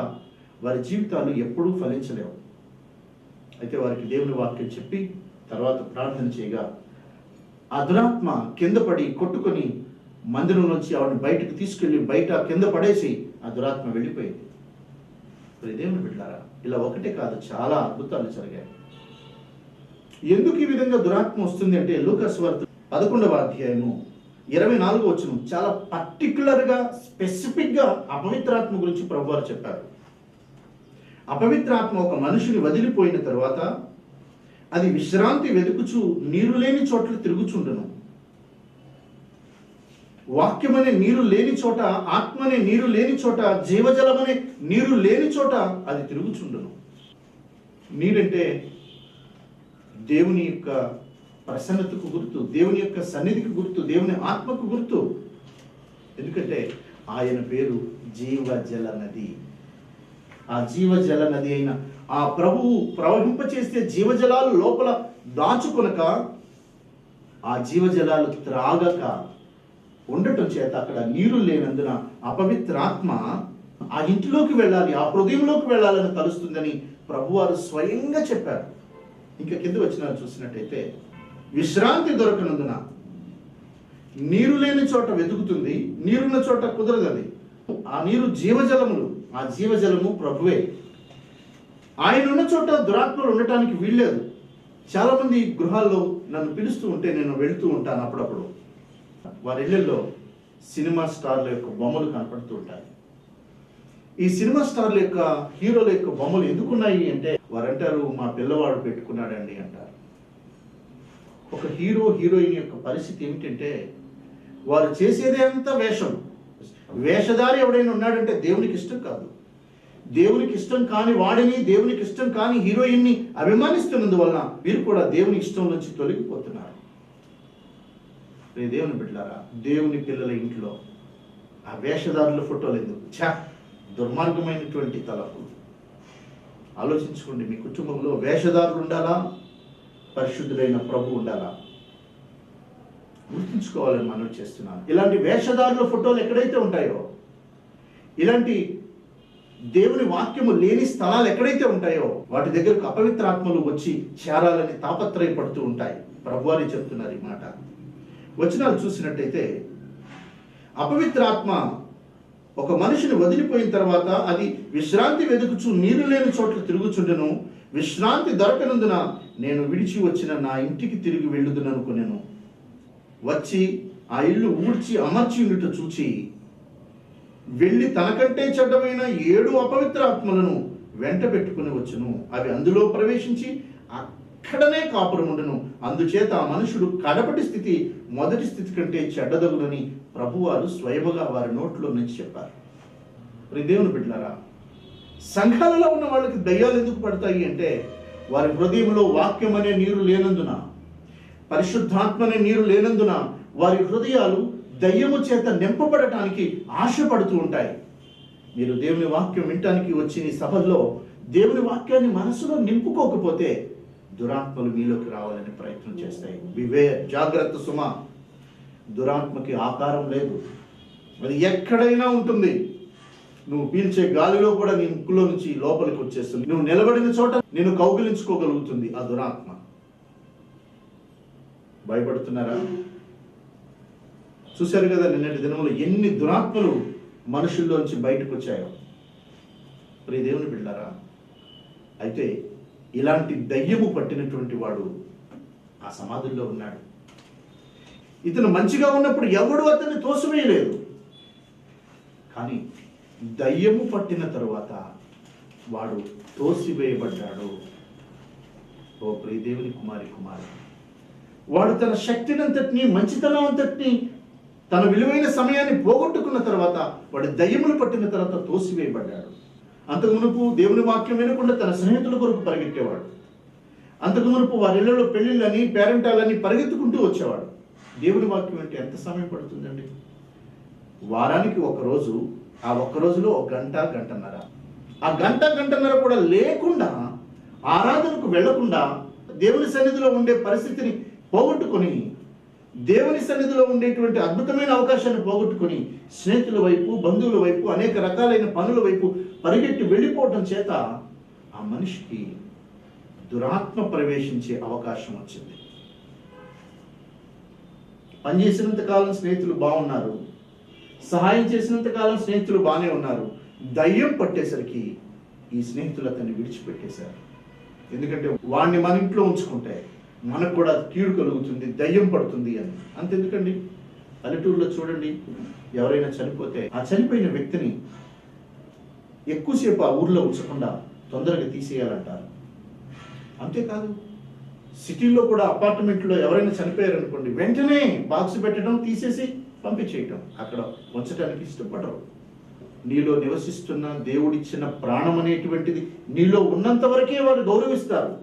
వారి జీవితాలు ఎప్పుడూ ఫలించలేవు. అయితే వారికి దేవుని వాక్యం చెప్పి తర్వాత ప్రార్థన చేయగా ఆ దురాత్మ కింద పడి కొట్టుకొని మందిరం నుంచి ఆవిడని బయటకు తీసుకెళ్లి బయట కింద పడేసి ఆ దురాత్మ వెళ్ళిపోయింది. మరి దేవుని బిడ్డలారా, ఇలా ఒకటే కాదు, చాలా అద్భుతాలు జరిగాయి. ఎందుకు ఈ విధంగా దురాత్మ వస్తుంది అంటే లూకా సువార్త 11వ అధ్యాయము 24వ వచనం చాలా పర్టికులర్గా, స్పెసిఫిక్గా అపవిత్రాత్మ గురించి ప్రభువారు చెప్పారు. అపవిత్రాత్మ ఒక మనిషిని వదిలిపోయిన తర్వాత అది విశ్రాంతి వెతుకుచు నీరు లేని చోట్ల తిరుగుచుండును. వాక్యమనే నీరు లేని చోట, ఆత్మనే నీరు లేని చోట, జీవజలమనే నీరు లేని చోట అది తిరుగుచుండును. నీరంటే దేవుని యొక్క ప్రసన్నతకు గుర్తు, దేవుని యొక్క సన్నిధికి గుర్తు, దేవుని ఆత్మకు గుర్తు. ఎందుకంటే ఆయన పేరు జీవజల నది. ఆ జీవజల నది అయిన ఆ ప్రభువు ప్రవహింపచేస్తే జీవజలాలు లోపల దాచుకొనక, ఆ జీవజలాలు త్రాగక ఉండటం చేత అక్కడ నీరు లేనందున అపవిత్రాత్మ ఆ ఇంటిలోకి వెళ్ళాలి, ఆ హృదయంలోకి వెళ్ళాలని తలుస్తుందని ప్రభువారు స్వయంగా చెప్పారు. ఇంకా కింద వచ్చిన చూసినట్టయితే, విశ్రాంతి దొరకనందున నీరు లేని చోట వెతుకుతుంది, నీరున్న చోట కుదరదు. అది ఆ నీరు జీవజలములు, ఆ జీవజలము ప్రభువే. ఆయన ఉన్న చోట దురాత్మలు ఉండటానికి వీల్లేదు. చాలా మంది గృహాల్లో నన్ను పిలుస్తూ ఉంటే నేను వెళుతూ ఉంటాను. అప్పుడప్పుడు వారి ఇళ్లలో సినిమా స్టార్ల యొక్క బొమ్మలు కనపడుతూ ఉంటాయి. ఈ సినిమా స్టార్ల యొక్క హీరోల యొక్క బొమ్మలు ఎందుకున్నాయి అంటే, వారంటారు మా పిల్లవాడు పెట్టుకున్నాడండి అంటారు. ఒక హీరో హీరోయిన్ యొక్క పరిస్థితి ఏమిటంటే, వారు చేసేదే అంతా వేషం. వేషధారి ఎవడైనా ఉన్నాడంటే దేవునికి ఇష్టం కాదు. దేవునికి ఇష్టం కాని వాడిని, దేవునికి ఇష్టం కాని హీరోయిన్ని అభిమానిస్తున్నందువలన వీరు కూడా దేవుని ఇష్టం నుంచి తొలగిపోతున్నారు. దేవుని బిడ్డలారా, దేవుని పిల్లల ఇంట్లో ఆ వేషధారుల ఫోటోలు ఎందుకు? దుర్మార్గమైనటువంటి తలపు. ఆలోచించుకోండి, మీ కుటుంబంలో వేషధారులు ఉండాలా, పరిశుద్ధుడైన ప్రభు ఉండాలా? గుర్తుంచుకోవాలని మనం చేస్తున్నాను. ఇలాంటి వేషధారుల ఫోటోలు ఎక్కడైతే ఉంటాయో, ఇలాంటి దేవుని వాక్యము లేని స్థలాలు ఎక్కడైతే ఉంటాయో, వాటి దగ్గరకు అపవిత్రాత్మలు వచ్చి చేరాలని తాపత్రయపడుతూ ఉంటాయి. ప్రభువారి చెప్తున్నారు ఈ మాట. వచనాలు చూసినట్టయితే, అపవిత్రాత్మ ఒక మనిషిని వదిలిపోయిన తర్వాత అది విశ్రాంతి వెతుకుచు నీరు లేని చోట్ల తిరుగుచుండెను. విశ్రాంతి దొరకనందున నేను విడిచి వచ్చిన నా ఇంటికి తిరిగి వెళ్ళుదుననుకునేను. వచ్చి ఆ ఇల్లు ఊడ్చి అమర్చి ఉండుట చూచి వెళ్ళి తనకంటే చెడ్డమైన 7 అపవిత్ర ఆత్మలను వెంట పెట్టుకుని వచ్చును. అవి అందులో ప్రవేశించి అక్కడనే కాపురముండును. అందుచేత ఆ మనుషుడు కడపటి స్థితి మొదటి స్థితి కంటే చెడ్డదగునని ప్రభువారు స్వయముగా వారి నోట్లో నుంచి చెప్పారు. దేవుని బిడ్డలారా, సంఘాలలో ఉన్న వాళ్ళకి దయ్యాలు ఎందుకు పడతాయి అంటే, వారి హృదయంలో వాక్యం అనే నీరు లేనందున, పరిశుద్ధాత్మ అనే నీరు లేనందున వారి హృదయాలు దయ్యము చేత నింపబడటానికి ఆశపడుతూ ఉంటాయి. మీరు దేవుని వాక్యం వినటానికి వచ్చిన ఈ సభల్లో దేవుని వాక్యాన్ని మనసులో నింపుకోకపోతే దురాత్మలు మీలోకి రావాలని ప్రయత్నం చేస్తాయి. జాగ్రత్త సుమా. దురాత్మకి ఆకారం లేదు, అది ఎక్కడైనా ఉంటుంది. నువ్వు పీల్చే గాలిలో కూడా నీ ముక్కులో నుంచి లోపలికి వచ్చేస్తుంది. నువ్వు నిలబడిన చోట నేను కౌగిలించుకోగలుగుతుంది ఆ దురాత్మ. భయపడుతున్నారా? చూశారు కదా నిన్నటి దినంలో ఎన్ని దురాత్మలు మనుషుల్లోంచి బయటకు వచ్చాయో. ప్రియ దేవుని బిడ్డలారా, అయితే ఇలాంటి దయ్యము పట్టినటువంటి వాడు ఆ సమాధుల్లో ఉన్నాడు. ఇతను మంచిగా ఉన్నప్పుడు ఎవడు అతన్ని తోసివేయలేదు. కానీ దయ్యము పట్టిన తరువాత వాడు తోసివేయబడ్డాడు. ఓ ప్రియ దేవుని కుమారి కుమారు, వాడు తన శక్తినంతటినీ, మంచితనం అంతటినీ, తన విలువైన సమయాన్ని పోగొట్టుకున్న తర్వాత వాడు దయ్యములు పట్టిన తర్వాత తోసివేయబడ్డాడు. అంతకు మునుపు దేవుని వాక్యం వినకుండా తన స్నేహితుల కొరకు పరిగెట్టేవాడు. అంతకు మునుపు వారి ఇళ్లలో పెళ్లిళ్ళని, పేరెంటాలని పరిగెత్తుకుంటూ వచ్చేవాడు. దేవుని వాక్యం అంటే ఎంత సమయం పడుతుందండి? వారానికి ఒకరోజు, ఆ ఒక్క రోజులో 1 గంట, గంటన్నర. ఆ గంటన్నర కూడా లేకుండా, ఆరాధనకు వెళ్లకుండా దేవుని సన్నిధిలో ఉండే పరిస్థితిని పోగొట్టుకొని, దేవుని సన్నిధిలో ఉండేటువంటి అద్భుతమైన అవకాశాన్ని పోగొట్టుకొని స్నేహితుల వైపు, బంధువుల వైపు, అనేక రకాలైన పనుల వైపు పరిగెట్టి వెళ్ళిపోవటం చేత ఆ మనిషికి దురాత్మ ప్రవేశించే అవకాశం వచ్చింది. పనిచేసినంత కాలం స్నేహితులు బాగున్నారు, సహాయం చేసినంత కాలం స్నేహితులు బాగానే ఉన్నారు. దయ్యం పట్టేసరికి ఈ స్నేహితులు అతన్ని విడిచిపెట్టేశారు. ఎందుకంటే వాడిని మన ఇంట్లో ఉంచుకుంటే మనకు కూడా కీడు కలుగుతుంది, దయ్యం పడుతుంది అని. అంతెందుకండి, పల్లెటూరులో చూడండి, ఎవరైనా చనిపోతే ఆ చనిపోయిన వ్యక్తిని ఎక్కువసేపు ఆ ఊర్లో ఉంచకుండా తొందరగా తీసేయాలంటారు. అంతేకాదు, సిటీల్లో కూడా అపార్ట్మెంట్లో ఎవరైనా చనిపోయారనుకోండి, వెంటనే బాక్స్ పెట్టడం, తీసేసి పంపించేయటం. అక్కడ ఉంచడానికి ఇష్టపడరు. నీలో నివసిస్తున్న దేవుడిచ్చిన ప్రాణం అనేటువంటిది నీలో ఉన్నంత వరకే వారు గౌరవిస్తారు.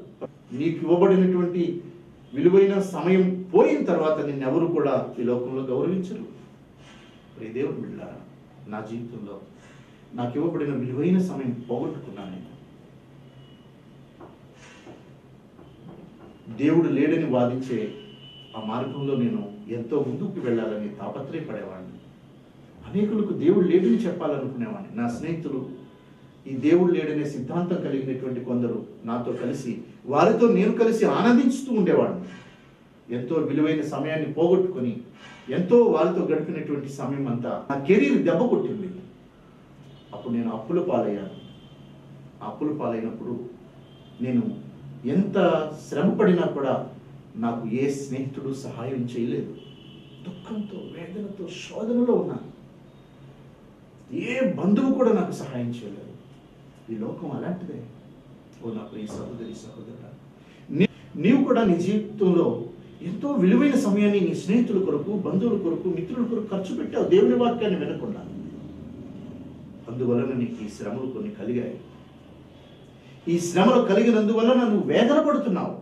నీకు ఇవ్వబడినటువంటి విలువైన సమయం పోయిన తర్వాత నిన్నెవరు కూడా ఈ లోకంలో గౌరవించరు. దేవుని బిడ్డలారా, నా జీవితంలో నాకు ఇవ్వబడిన విలువైన సమయం పోగొట్టుకున్నాను. నేను దేవుడు లేడని వాదించే ఆ మార్గంలో నేను ఎంతో ముందుకు వెళ్ళాలని తాపత్రయపడేవాడిని. అనేకులకు దేవుడు లేడని చెప్పాలనుకునేవాడిని. నా స్నేహితులు ఈ దేవుడు లేడనే సిద్ధాంతం కలిగినటువంటి కొందరు నాతో కలిసి, వారితో నేను కలిసి ఆనందించుతూ ఉండేవాడిని. ఎంతో విలువైన సమయాన్ని పోగొట్టుకొని ఎంతో వారితో గడిపినటువంటి సమయం అంతా నా కెరీర్ దెబ్బ కొట్టింది. అప్పుడు నేను అప్పుల పాలయ్యాను. అప్పుల పాలైనప్పుడు నేను ఎంత శ్రమపడినా కూడా నాకు ఏ స్నేహితుడు సహాయం చేయలేదు. దుఃఖంతో, వేదనతో, శోధనలో ఉన్నాను. ఏ బంధువు కూడా నాకు సహాయం చేయలేదు. ఈ లోకం అలాంటిదే. ఓ నా ప్రియ సహోదరి సహోదరుడా, నీవు కూడా నీ జీవితంలో ఎంతో విలువైన సమయాన్ని నీ స్నేహితుల కొరకు, బంధువుల కొరకు, మిత్రుల కొరకు ఖర్చు పెట్టావు దేవుని వాక్యాన్ని వినకుండా. అందువలన నీకు ఈ శ్రమలు కొన్ని కలిగాయి. ఈ శ్రమలు కలిగినందువలన నువ్వు వేదన పడుతున్నావు.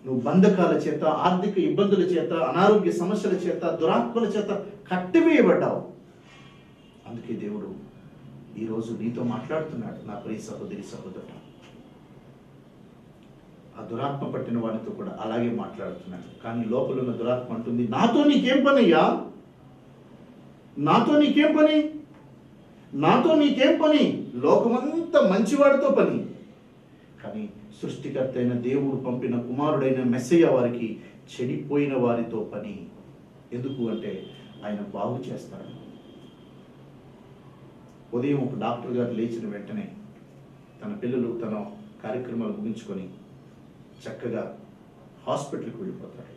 నువ్వు బంధకాల చేత, ఆర్థిక ఇబ్బందుల చేత, అనారోగ్య సమస్యల చేత, దురాత్మల చేత కట్టివేయబడ్డావు. అందుకే దేవుడు ఈరోజు నీతో మాట్లాడుతున్నాడు. నా ప్రియ సహోదరి సహోదరుడు, ఆ దురాత్మ పట్టిన వారితో కూడా అలాగే మాట్లాడుతున్నాడు. కానీ లోపల ఉన్న దురాత్మ అంటుంది, నాతో నీకేం పని అయ్యా? నాతో నీకేం పని? నాతో నీకేం పని? లోకమంతా మంచివాడితో పని. కానీ సృష్టికర్త అయిన దేవుడు పంపిన కుమారుడైన మెస్సయ్య వారికి చెడిపోయిన వారితో పని. ఎందుకు అంటే ఆయన బాగు చేస్తాడు. ఉదయం ఒక డాక్టర్ గారు లేచిన వెంటనే తన పిల్లలు తన కార్యక్రమాలు ముగించుకొని చక్కగా హాస్పిటల్కి వెళ్ళిపోతాడు.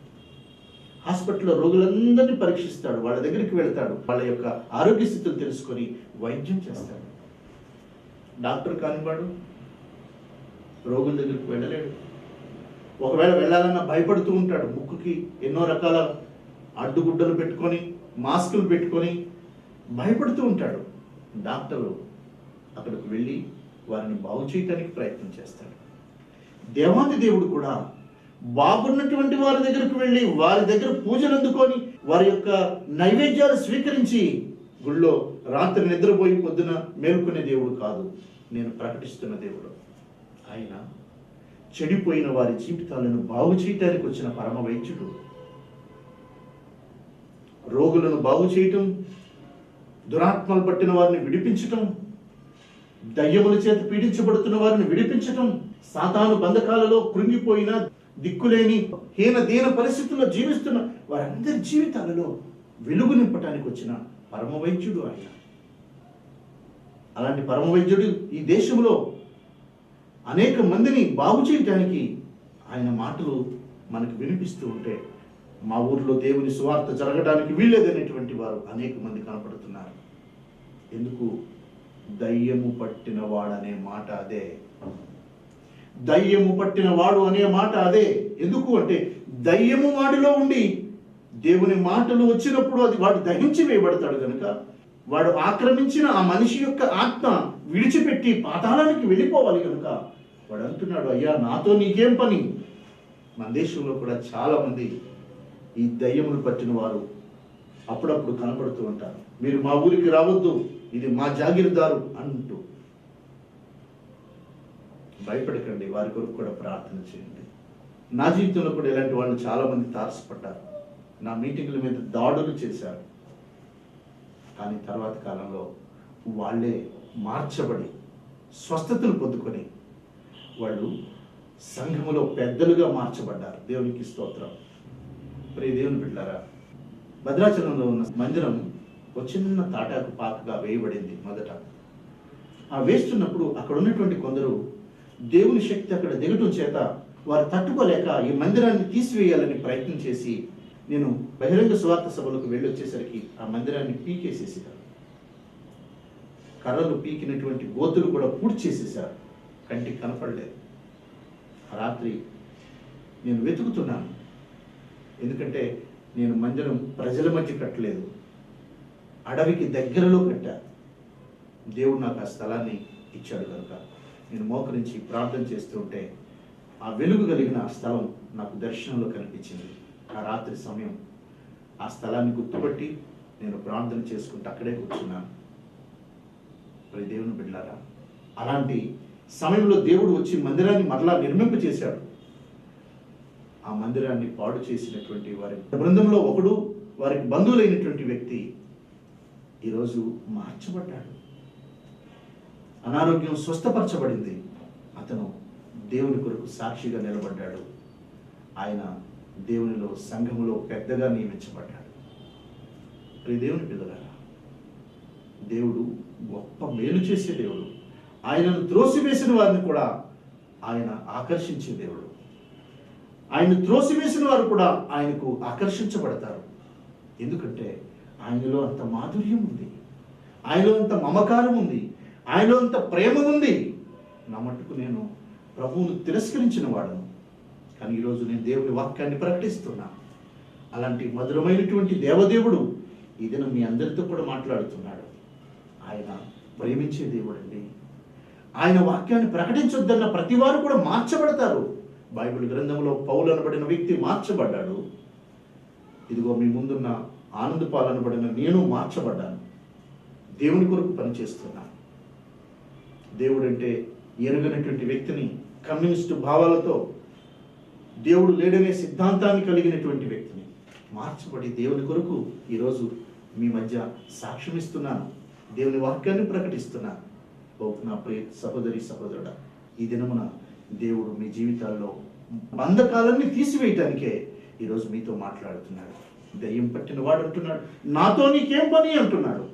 హాస్పిటల్లో రోగులందరినీ పరీక్షిస్తాడు. వాళ్ళ దగ్గరికి వెళ్తాడు. వాళ్ళ యొక్క ఆరోగ్య స్థితులు తెలుసుకొని వైద్యం చేస్తాడు. డాక్టర్ కానివాడు రోగుల దగ్గరికి వెళ్ళలేడు. ఒకవేళ వెళ్ళాలన్నా భయపడుతూ ఉంటాడు. ముక్కుకి ఎన్నో రకాల అడ్డుగుడ్డలు పెట్టుకొని, మాస్కులు పెట్టుకొని భయపడుతూ ఉంటాడు. డాక్టరు అక్కడికి వెళ్ళి వారిని బాగు చేయడానికి ప్రయత్నం చేస్తాడు. దేవాది దేవుడు కూడా బాగున్నటువంటి వారి దగ్గరకు వెళ్ళి వారి దగ్గర పూజలు అందుకొని వారి యొక్క నైవేద్యాలు స్వీకరించి గుళ్ళో రాత్రి నిద్రపోయి పొద్దున మేల్కొనే దేవుడు కాదు. నేను ప్రకటిస్తున్న దేవుడు. ఆయన చెడిపోయిన వారి జీవితాలను బాగు చేయటానికి వచ్చిన పరమ వైద్యుడు. రోగులను బాగు చేయటం, దురాత్మలు పట్టిన వారిని విడిపించటం, దయ్యముల చేత పీడించబడుతున్న వారిని విడిపించటం, సాతాను బంధకాలలో కృంగిపోయిన, దిక్కులేని, దీన పరిస్థితుల్లో జీవిస్తున్న వారందరి జీవితాలలో వెలుగు నింపటానికి వచ్చిన పరమ వైద్యుడు ఆయన. అలాంటి పరమ వైద్యుడు ఈ దేశంలో అనేక మందిని బాగు చేయటానికి ఆయన మాటలు మనకు వినిపిస్తూ ఉంటే, మా ఊర్లో దేవుని సువార్త జరగడానికి వీల్లేదనేటువంటి వారు అనేక మంది కనపడుతున్నారు. ఎందుకు? దయ్యము పట్టిన వాడనే మాట అదే. దయ్యము పట్టిన వాడు అనే మాట అదే. ఎందుకు అంటే దయ్యము వాడిలో ఉండి దేవుని మాటలు వచ్చినప్పుడు అది వాడు దహించి వేయబడతాడు కనుక, వాడు ఆక్రమించిన ఆ మనిషి యొక్క ఆత్మ విడిచిపెట్టి పాతాళానికి వెళ్ళిపోవాలి కనుక వాడు అంటున్నాడు, అయ్యా నాతో నీకేం పని? మన దేశంలో కూడా చాలా మంది ఈ దయ్యములు పట్టిన వారు అప్పుడప్పుడు కనపడుతూ ఉంటారు. మీరు మా ఊరికి రావద్దు, ఇది మా జాగీర్దారు అంటూ. భయపడకండి, వారి కొరకు కూడా ప్రార్థన చేయండి. నా జీవితంలో కూడా ఇలాంటి వాళ్ళు చాలా మంది తారసపడ్డారు. నా మీటింగుల మీద దాడులు చేశారు. కానీ తర్వాత కాలంలో వాళ్ళే మార్చబడి స్వస్థతలు పొందుకొని వాళ్ళు సంఘములో పెద్దలుగా మార్చబడ్డారు. దేవునికి స్తోత్రం. ప్రియ దేవుని బిడ్డలారా, భద్రాచలంలో ఉన్న మందిరం ఒక చిన్న తాటాకు పాకగా వేయబడింది. మొదట ఆ వేస్తున్నప్పుడు అక్కడ ఉన్నటువంటి కొందరు దేవుని శక్తి అక్కడ దిగటం చేత వారు తట్టుకోలేక ఈ మందిరాన్ని తీసివేయాలని ప్రయత్నం చేసి, నేను బహిరంగ సువార్త సభలకు వెళ్ళి వచ్చేసరికి ఆ మందిరాన్ని పీకేసేసారు. కర్రలు పీకినటువంటి గోతులు కూడా పూర్తి చేసేసారు. కంటికి కనపడలేదు. రాత్రి నేను వెతుకుతున్నాను. ఎందుకంటే నేను మందిరం ప్రజల మధ్య కట్టలేదు, అడవికి దగ్గరలో కట్టా. దేవుడు నాకు ఆ స్థలాన్ని ఇచ్చాడు కనుక నేను మోకరించి ప్రార్థన చేస్తూ ఉంటే ఆ వెలుగు కలిగిన ఆ స్థలం నాకు దర్శనంలో కనిపించింది. ఆ రాత్రి సమయం ఆ స్థలాన్ని గుర్తుపట్టి నేను ప్రార్థన చేసుకుంటూ అక్కడే కూర్చున్నాను. మరి దేవుని బిడ్డలారా, అలాంటి సమయంలో దేవుడు వచ్చి మందిరాన్ని మరలా నిర్మింప చేశాడు. ఆ మందిరాన్ని పాడు చేసినటువంటి వారి బృందంలో ఒకడు, వారికి బంధువులైనటువంటి వ్యక్తి ఈరోజు మార్చబడ్డాడు. అనారోగ్యం స్వస్థపరచబడింది. అతను దేవుని కొరకు సాక్షిగా నిలబడ్డాడు. ఆయన దేవునిలో, సంఘములో పెద్దగా నియమించబడ్డాడు. మరి దేవుని పిల్లలారా, దేవుడు గొప్ప మేలు చేసే దేవుడు. ఆయనను త్రోసివేసిన వారిని కూడా ఆయన ఆకర్షించే దేవుడు. ఆయన త్రోసివేసిన వారు కూడా ఆయనకు ఆకర్షించబడతారు. ఎందుకంటే ఆయనలో అంత మాధుర్యం ఉంది, ఆయనలో అంత మమకారం ఉంది, ఆయనలో అంత ప్రేమ ఉంది. నా మట్టుకు నేను ప్రభువును తిరస్కరించిన వాడను, కానీ ఈరోజు నేను దేవుని వాక్యాన్ని ప్రకటిస్తున్నా. అలాంటి మధురమైనటువంటి దేవదేవుడు ఈ దినం మీ అందరితో కూడా మాట్లాడుతున్నాడు. ఆయన ప్రేమించే దేవుడు అండి. ఆయన వాక్యాన్ని ప్రకటించొద్దన్న ప్రతి వారు కూడా మార్చబడతారు. బైబిల్ గ్రంథంలో పౌలు అనబడిన వ్యక్తి మార్చబడ్డాడు. ఇదిగో మీ ముందున్న ఆనందపాలు అనబడిన నేను మార్చబడ్డాను. దేవుని కొరకు పనిచేస్తున్నాను. దేవుడు అంటే ఎరుగనటువంటి వ్యక్తిని, కమ్యూనిస్టు భావాలతో దేవుడు లేడనే సిద్ధాంతాన్ని కలిగినటువంటి వ్యక్తిని మార్చబడి దేవుని కొరకు ఈరోజు మీ మధ్య సాక్ష్యం ఇస్తున్నాను. దేవుని వాక్యాన్ని ప్రకటిస్తున్నాను. ఓ నా ప్రియ సహోదరి సహోదరుడా, ఈ దినమున దేవుడు మీ జీవితాల్లో బంధకాలన్నీ తీసివేయటానికే ఈరోజు మీతో మాట్లాడుతున్నాడు. దయ్యం పట్టిన వాడు అంటున్నాడు, నాతో నీకేం పని అంటున్నాడు.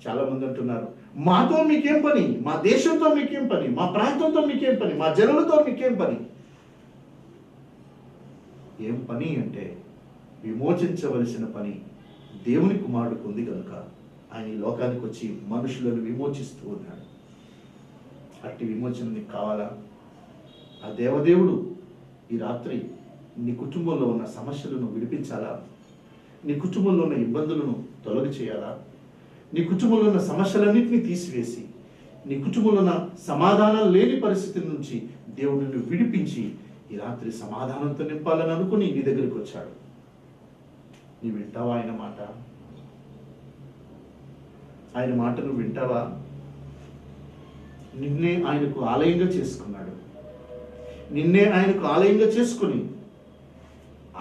చాలా మంది అంటున్నారు, మాతో మీకేం పని, మా దేశంతో మీకేం పని, మా ప్రాంతంతో మీకేం పని, మా జనులతో మీకేం పని. ఏం పని అంటే విమోచించవలసిన పని దేవుని కుమారుడికి ఉంది కనుక ఆయన ఈ లోకానికి వచ్చి మనుషులను విమోచిస్తూ ఉన్నాడు. అట్టి విమోచన నీకు కావాలా? ఆ దేవదేవుడు ఈ రాత్రి నీ కుటుంబంలో ఉన్న సమస్యలను విడిపించాలా? నీ కుటుంబంలో ఉన్న ఇబ్బందులను తొలగి చేయాలా? నీ కుటుంబంలో ఉన్న సమస్యలన్నింటినీ తీసివేసి నీ కుటుంబంలో ఉన్న సమాధానం లేని పరిస్థితి నుంచి దేవుడిని విడిపించి ఈ రాత్రి సమాధానంతో నింపాలని అనుకుని నీ దగ్గరికి వచ్చాడు. నీ వింటావా ఆయన మాట? ఆయన మాట నువ్వు వింటావా? నిన్నే ఆయనకు ఆలయంగా చేసుకున్నాడు. నిన్నే ఆయనకు ఆలయంగా చేసుకుని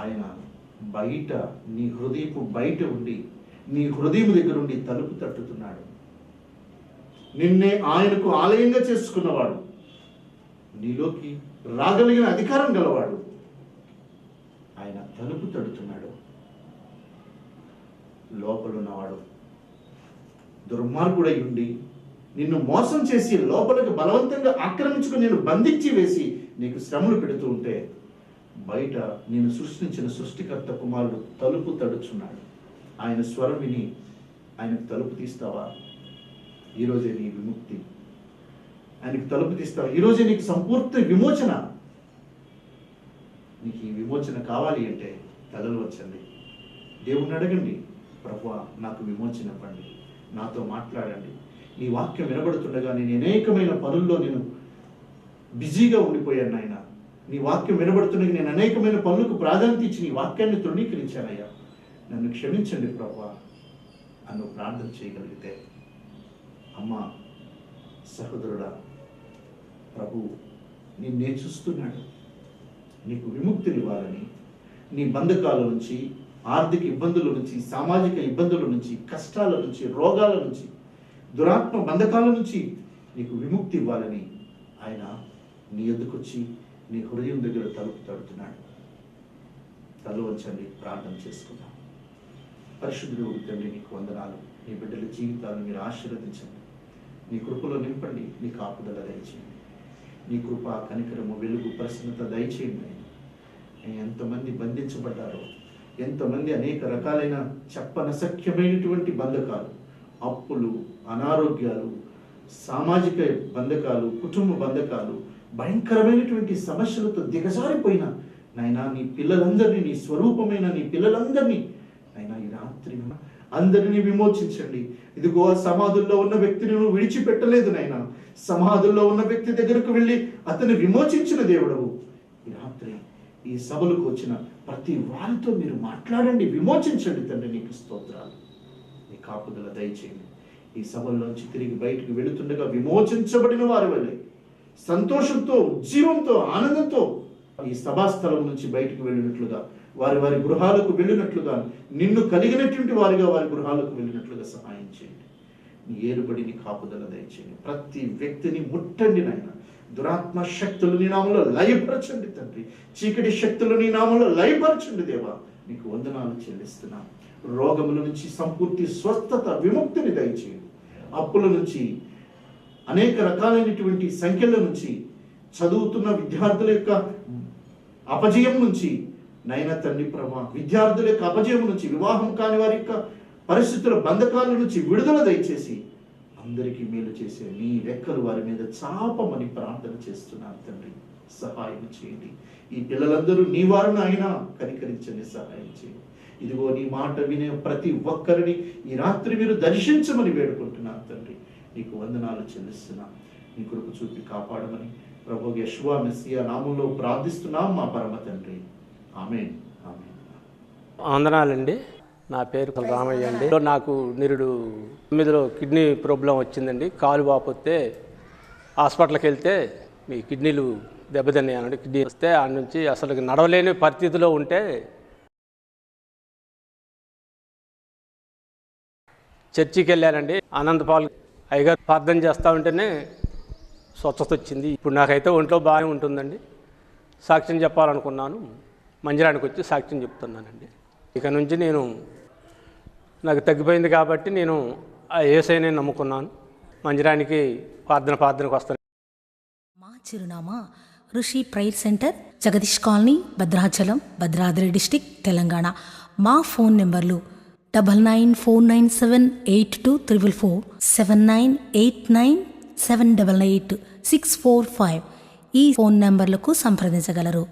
ఆయన బయట, నీ హృదయపు బయట ఉండి, నీ హృదయం దగ్గర ఉండి తలుపు తట్టుతున్నాడు. నిన్నే ఆయనకు ఆలయంగా చేసుకున్నవాడు, నీలోకి రాగలిగిన అధికారం గలవాడు, ఆయన తలుపు తడుతున్నాడు. లోపలున్నవాడు దుర్మార్గుడై ఉండి నిన్ను మోసం చేసి లోపలికి బలవంతంగా ఆక్రమించుకుని నేను బంధించి వేసి నీకు శ్రమలు పెడుతూ ఉంటే, బయట నేను సృష్టించిన సృష్టికర్త కుమారుడు తలుపు తడుచున్నాడు. ఆయన స్వరం విని ఆయనకు తలుపు తీస్తావా? ఈరోజే నీ విముక్తి. ఆయనకు తలుపు తీస్తావా? ఈరోజే నీకు సంపూర్ణ విమోచన. నీకు ఈ విమోచన కావాలి అంటే తలలు వచ్చండి, దేవుణ్ణి అడగండి, ప్రభువా నాకు విమోచన ఇవ్వండి, నాతో మాట్లాడండి. నీ వాక్యం వినబడుతుండగా నేను అనేకమైన పనుల్లో నేను బిజీగా ఉండిపోయాను నాయన. నీ వాక్యం వినబడుతుండగా నేను అనేకమైన పనులకు ప్రాధాన్యత ఇచ్చి నీ వాక్యాన్ని తృణీకరించానయ్యా, నన్ను క్షమించండి ప్రభువా అన్ను ప్రార్థన చేయగలిగితే, అమ్మా సహోదరుడా, ప్రభు నిన్నే చూస్తున్నాడు. నీకు విముక్తినివ్వాలని, నీ బంధకాల నుంచి, ఆర్థిక ఇబ్బందుల నుంచి, సామాజిక ఇబ్బందుల నుంచి, కష్టాల నుంచి, రోగాల నుంచి, దురాత్మ బంధకాల నుంచి నీకు విముక్తి ఇవ్వాలని ఆయన నీ ఎద్దుకొచ్చి నీ హృదయం దగ్గర తలుపు తడుతున్నాడు. తల వంచండి, ప్రార్థన చేసుకుందాం. పరిశుద్ధుడు తండ్రి, నీకు వందనాలు. నీ బిడ్డల జీవితాలను మీరు ఆశీర్వదించండి, నీ కృపలో నింపండి, నీ కాపుదల దయచేయండి. నీ కృప, కనికరము, వెలుగు, ప్రసన్నత దయచేయండి. ఎంతమంది బంధించబడ్డారో, ఎంతమంది అనేక రకాలైన చెప్పనసఖ్యమైనటువంటి బంధకాలు, అప్పులు, అనారోగ్యాలు, సామాజిక బంధకాలు, కుటుంబ బంధకాలు, భయంకరమైనటువంటి సమస్యలతో దిగజారిపోయిన నాయనా నీ పిల్లలందరినీ, నీ స్వరూపమైన నీ పిల్లలందరినీ నాయనా ఈ రాత్రి అందరినీ విమోచించండి. ఇదిగో సమాధుల్లో ఉన్న వ్యక్తిని నువ్వు విడిచిపెట్టలేదు నాయనా. సమాధుల్లో ఉన్న వ్యక్తి దగ్గరకు వెళ్ళి అతన్ని విమోచించిన దేవుడవు. ఈ రాత్రి ఈ సభలకు వచ్చిన ప్రతి వారితో మీరు మాట్లాడండి, విమోచించండి తండ్రి. నీకు స్తోత్రాలు. నీ కాపుదల దయచేయండి. ఈ సభల్లోంచి తిరిగి బయటికి వెళుతుండగా విమోచించబడిన వారి వల్లే సంతోషంతో, ఉజ్జీవంతో, ఆనందంతో ఈ సభాస్థలం నుంచి బయటికి వెళ్ళినట్లుగా, వారి వారి గృహాలకు వెళ్ళినట్లుగా, నిన్ను కలిగినటువంటి వారిగా వారి గృహాలకు వెళ్ళినట్లుగా సహాయం చేయండి. నీ ఏలుబడి, నీ కాపుదల దయచేయండి. ప్రతి వ్యక్తిని ముట్టండి నాయన. దురాత్మ శక్తులు నీ నామంలో లయపరచండి తండ్రి. చీకటి శక్తులు నీ నామంలో లయపరచండి దేవా. నీకు వందనాలు చెల్లిస్తున్నా. రోగముల నుంచి సంపూర్తి స్వస్థత, విముక్తిని దయచేయండి. అప్పుల నుంచి, అనేక రకాలైనటువంటి సంఖ్యల నుంచి, చదువుతున్న విద్యార్థుల యొక్క అపజయం నుంచి నైనా తండ్రి ప్రభా, విద్యార్థుల యొక్క అపజయం నుంచి, వివాహం కాని వారి యొక్క పరిస్థితుల బంధకాల నుంచి విడుదల దయచేసి అందరికీ మేలు చేసే నీ రెక్కలు వారి మీద చాపమని ప్రార్థన చేస్తున్నాను తండ్రి. సహాయం చేయండి. ఈ పిల్లలందరూ నీ వారిని అయినా కనికరించండి, సహాయం చేయండి. ఇదిగో నీ మాట వినే ప్రతి ఒక్కరిని ఈ రాత్రి మీరు దర్శించమని వేడుకుంటున్నాను తండ్రి. నీకు వందనాలు చెల్లిస్తున్నాను. నీ కృప చూపి కాపాడమని ప్రభు యెషువా మెస్సియా నామంలో ప్రార్థిస్తున్నాం మా పరమ తండ్రి. ఆమేన్. ఆమేన్. వందనాలండి. నా పేరు రామయ్య అండి. నాకు నిరుడు 9లో కిడ్నీ ప్రాబ్లం వచ్చిందండి. కాలు వాపోతే హాస్పిటల్కి వెళ్తే మీ కిడ్నీలు దెబ్బతిన్నాయనండి. కిడ్నీ వస్తే ఆ నుంచి అసలు నడవలేని పరిస్థితిలో ఉంటే చర్చికి వెళ్ళానండి. అనంతపాల్ అయ్యగారు ప్రార్థన చేస్తూ ఉంటేనే స్వచ్ఛత వచ్చింది. ఇప్పుడు నాకైతే ఒంట్లో బాగానే ఉంటుందండి. సాక్ష్యం చెప్పాలనుకున్నాను, మందిరానికి వచ్చి సాక్ష్యం చెప్తున్నానండి. ఇక నుంచి నాకు తగ్గిపోయింది కాబట్టి నేను ఆ యేసయ్యనే నమ్ముకున్నాను. మందిరానికి ప్రార్థనకు వస్తాను. మా చిరునామా ఋషి prayer centre, Jagadish colony, Bhadrachalam, Bhadradri district, Telangana. మా ఫోన్ నెంబర్లు 9949782444, 7989788645. ఈ ఫోన్ నెంబర్లకు సంప్రదించగలరు.